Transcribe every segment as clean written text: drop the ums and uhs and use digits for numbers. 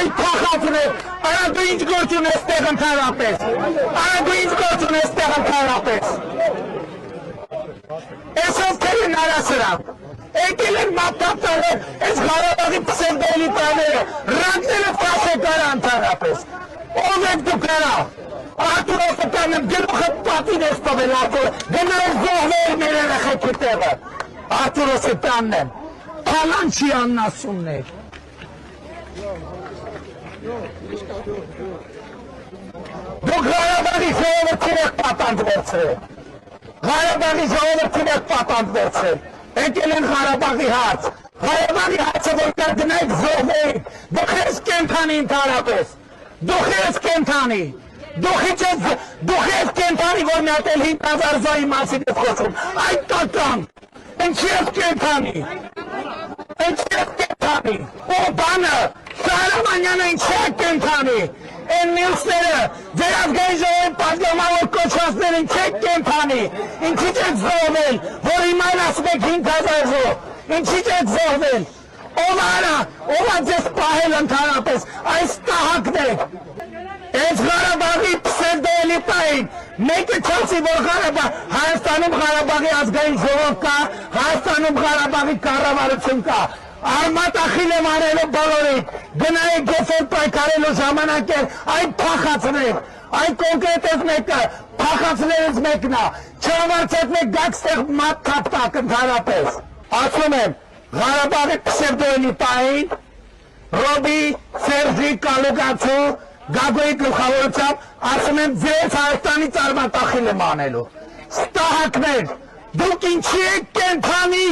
Ay փախածն է, արա դու ինչ գործ ունես տեղ ընդհանրապես, արա դու ինչ գործ ունես տեղ ընդհանրապես, ես ովքեր են արա սրանք, եկել են մապտապտարը, ես Ղարաբաղի պսևդոելիտաները, ռանտները ֆասե կարա ընդհանրապես, ով եք դու կարա, Արտուր Օսականն գլուխը պատին ես տվել Արտուր, գնայր զոհվել մեր երեխեքի տեղը, Արտուր Օսականն եմ, Փալանչի աննասունն է, դուք Ղարաբաղի ժողովրդին եք պատանդ վերցրել, Ղարաբաղի ժողովրդին եք պատանդ վերցրել, եկել են Ղարաբաղի հարց, Ղարաբաղի հարցը որ կար գնայք զոհվեիք, դուք ես կենթանի ընդհանրապես, դուք ես կենթանի, դուք ես կենթանի, որ միատել 5000 զոհի մասին ես խոսում, այդ կական, ինչի ես կենթանի, ու բանը, Շահրամանյանը ինչի է կենթանի, են մյուսները, ձեր ազգային ժողովի պատգամավոր կոչվածներ ինչի եք կենթանի, ինչի՞չ եք զոհվել, որ հիմա ասում եք 5000 զոհ, ինչի՞չ եք զոհվել, ով արա, ով ա ձեզ պահել ընդհանրապես, այս տահակն եք, այս Ղարաբաղի պսևդոելիտային, մեկը չասի, որ Հայաստանում Ղարաբաղի ազգային ժողով կա, Հայաստանում Ղարաբաղի կառավարություն կա, Արմատ ախիլ եմ արելու բոլորին, գնայեք գեսեր պայքարելու ժամանակ էր, այդ փախածներ, այդ կոնկրետ ես մեկը, փախածներից մեկնա, չավարցետ մեկ գակ ստեղ մատ թապտակ ընդհանրապես, ասում եմ, Ղարաբաղի պսևդոելիտային, Ռոբի, Սերժի, Կալուգացու, Գագոյի գլխավորությամբ, ասում եմ ձեզ Հայաստանից արմատ ախիլ եմ անելու, ստահակներ, դուք ինչի եք կենթանի,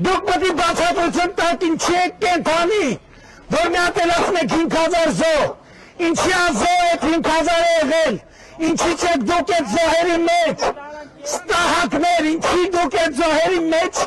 դուք պետք է բացատրություն տաք ինչի եք կենթանի, որ միատել ասում եք 5000 զոհ, ինչի զոհ եք 5000 եղել, ինչի չեք դուք եք զոհերի մեջ, ստահակներ, ինչի դուք եք զոհերի մեջ